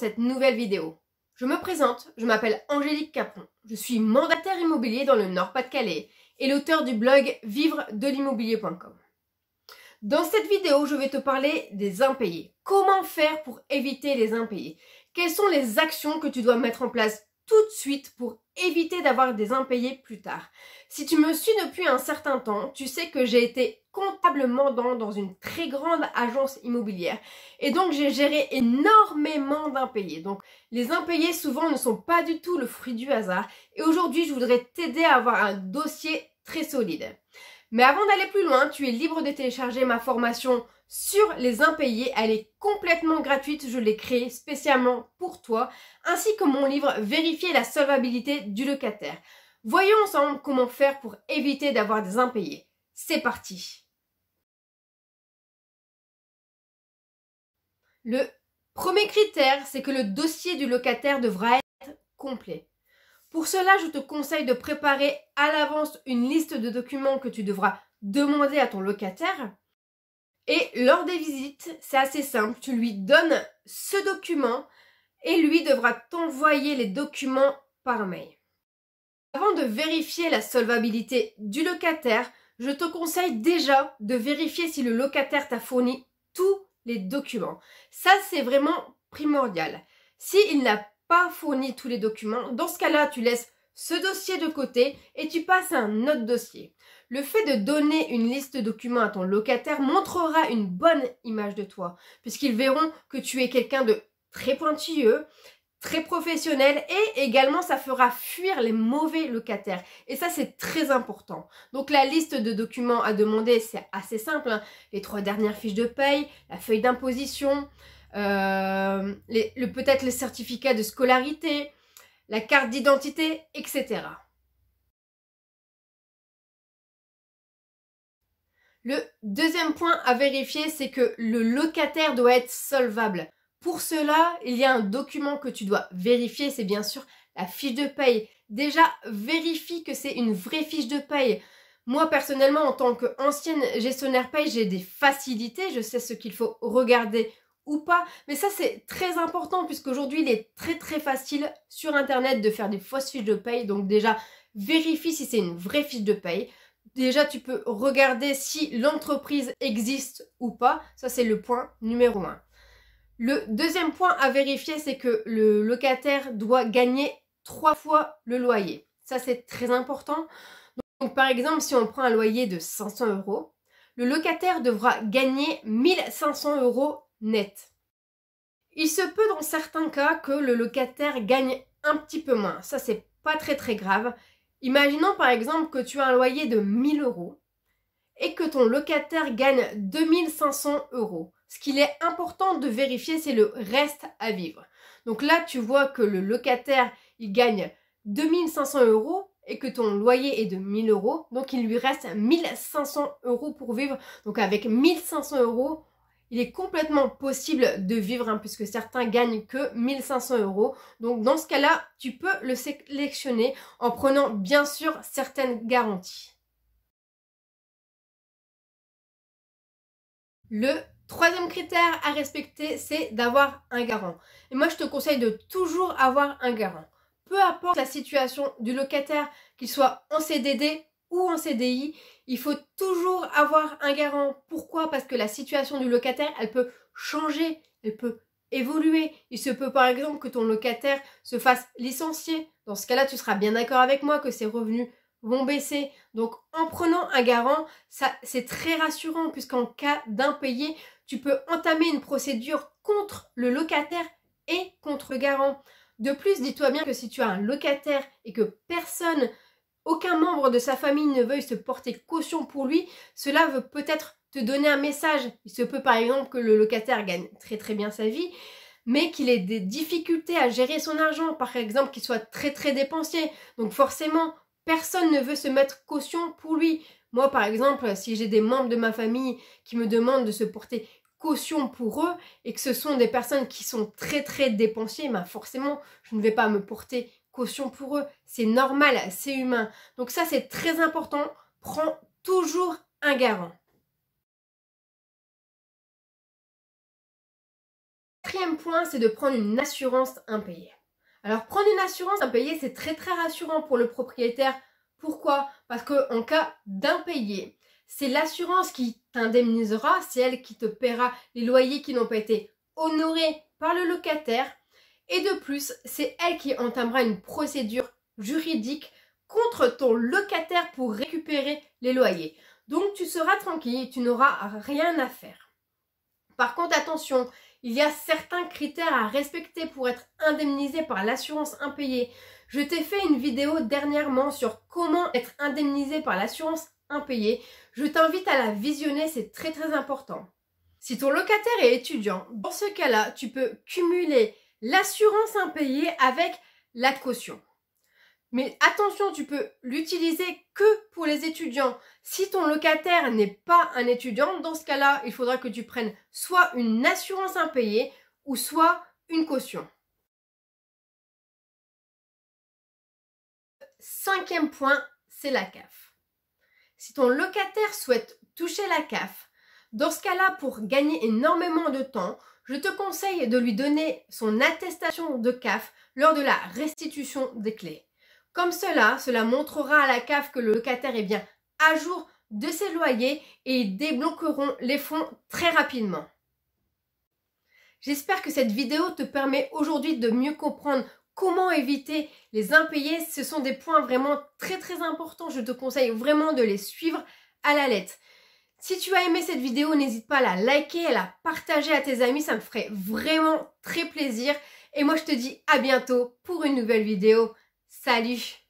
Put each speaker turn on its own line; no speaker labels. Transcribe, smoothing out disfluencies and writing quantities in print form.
cette nouvelle vidéo. Je me présente, je m'appelle Angélique Capron. Je suis mandataire immobilier dans le Nord-Pas-de-Calais et l'auteur du blog vivredelimmobilier.com. Dans cette vidéo, je vais te parler des impayés. Comment faire pour éviter les impayés? Quelles sont les actions que tu dois mettre en place tout de suite pour éviter d'avoir des impayés plus tard? Si tu me suis depuis un certain temps, tu sais que j'ai été comptablement dans une très grande agence immobilière et donc j'ai géré énormément d'impayés. Donc les impayés souvent ne sont pas du tout le fruit du hasard et aujourd'hui je voudrais t'aider à avoir un dossier très solide. Mais avant d'aller plus loin, tu es libre de télécharger ma formation sur les impayés. Elle est complètement gratuite, je l'ai créée spécialement pour toi, ainsi que mon livre Vérifier la solvabilité du locataire. Voyons ensemble comment faire pour éviter d'avoir des impayés. C'est parti! Le premier critère, c'est que le dossier du locataire devra être complet. Pour cela, je te conseille de préparer à l'avance une liste de documents que tu devras demander à ton locataire. Et lors des visites, c'est assez simple, tu lui donnes ce document et lui devra t'envoyer les documents par mail. Avant de vérifier la solvabilité du locataire, je te conseille déjà de vérifier si le locataire t'a fourni tous les documents. Ça, c'est vraiment primordial. S'il n'a pas fourni tous les documents, dans ce cas-là, tu laisses ce dossier de côté et tu passes à un autre dossier. Le fait de donner une liste de documents à ton locataire montrera une bonne image de toi, puisqu'ils verront que tu es quelqu'un de très pointilleux, très professionnel et également ça fera fuir les mauvais locataires. Et ça, c'est très important. Donc la liste de documents à demander, c'est assez simple, hein. Les 3 dernières fiches de paye, la feuille d'imposition, peut-être les certificats de scolarité, la carte d'identité, etc. Le deuxième point à vérifier, c'est que le locataire doit être solvable. Pour cela, il y a un document que tu dois vérifier, c'est bien sûr la fiche de paye. Déjà, vérifie que c'est une vraie fiche de paye. Moi, personnellement, en tant qu'ancienne gestionnaire paye, j'ai des facilités, je sais ce qu'il faut regarder ou pas. Mais ça, c'est très important puisqu'aujourd'hui, il est très facile sur Internet de faire des fausses fiches de paye. Donc déjà, vérifie si c'est une vraie fiche de paye. Déjà, tu peux regarder si l'entreprise existe ou pas. Ça, c'est le point numéro 1. Le deuxième point à vérifier, c'est que le locataire doit gagner 3 fois le loyer. Ça, c'est très important. Donc, par exemple, si on prend un loyer de 500 €, le locataire devra gagner 1500 € net. Il se peut dans certains cas que le locataire gagne un petit peu moins. Ça, c'est pas très grave. Imaginons par exemple que tu as un loyer de 1000 € et que ton locataire gagne 2500 €. Ce qu'il est important de vérifier, c'est le reste à vivre. Donc là, tu vois que le locataire, il gagne 2500 € et que ton loyer est de 1000 €. Donc il lui reste 1500 € pour vivre. Donc avec 1500 €, il est complètement possible de vivre, hein, puisque certains gagnent que 1500 €. Donc dans ce cas-là, tu peux le sélectionner en prenant bien sûr certaines garanties. Le troisième critère à respecter, c'est d'avoir un garant. Et moi, je te conseille de toujours avoir un garant. Peu importe la situation du locataire, qu'il soit en CDD ou en CDI, il faut toujours avoir un garant. Pourquoi? Parce que la situation du locataire, elle peut changer, elle peut évoluer. Il se peut par exemple que ton locataire se fasse licencier. Dans ce cas-là, tu seras bien d'accord avec moi que ses revenus vont baisser. Donc en prenant un garant, ça c'est très rassurant puisqu'en cas d'impayé, tu peux entamer une procédure contre le locataire et contre le garant. De plus, dis-toi bien que si tu as un locataire et que aucun membre de sa famille ne veuille se porter caution pour lui, cela veut peut-être te donner un message. Il se peut par exemple que le locataire gagne très bien sa vie, mais qu'il ait des difficultés à gérer son argent, par exemple qu'il soit très dépensier. Donc forcément, personne ne veut se mettre caution pour lui. Moi, par exemple, si j'ai des membres de ma famille qui me demandent de se porter caution pour eux et que ce sont des personnes qui sont très dépensiers, ben forcément, je ne vais pas me porter caution pour eux. C'est normal, c'est humain. Donc ça, c'est très important. Prends toujours un garant. quatrième point, c'est de prendre une assurance impayée. Alors, prendre une assurance impayée, c'est très rassurant pour le propriétaire. Pourquoi? Parce qu'en cas d'impayé, c'est l'assurance qui t'indemnisera, c'est elle qui te paiera les loyers qui n'ont pas été honorés par le locataire. Et de plus, c'est elle qui entamera une procédure juridique contre ton locataire pour récupérer les loyers. Donc, tu seras tranquille, tu n'auras rien à faire. Par contre, attention, il y a certains critères à respecter pour être indemnisé par l'assurance impayée. Je t'ai fait une vidéo dernièrement sur comment être indemnisé par l'assurance impayée. Je t'invite à la visionner, c'est très important. Si ton locataire est étudiant, dans ce cas-là, tu peux cumuler l'assurance impayée avec la caution. Mais attention, tu peux l'utiliser que pour les étudiants. Si ton locataire n'est pas un étudiant, dans ce cas-là, il faudra que tu prennes soit une assurance impayée ou soit une caution. Cinquième point, c'est la CAF. Si ton locataire souhaite toucher la CAF, dans ce cas-là, pour gagner énormément de temps, je te conseille de lui donner son attestation de CAF lors de la restitution des clés. Comme cela montrera à la CAF que le locataire est bien à jour de ses loyers et ils débloqueront les fonds très rapidement. J'espère que cette vidéo te permet aujourd'hui de mieux comprendre comment éviter les impayés. Ce sont des points vraiment très importants. Je te conseille vraiment de les suivre à la lettre. Si tu as aimé cette vidéo, n'hésite pas à la liker, à la partager à tes amis. Ça me ferait vraiment très plaisir. Et moi, je te dis à bientôt pour une nouvelle vidéo. Salut!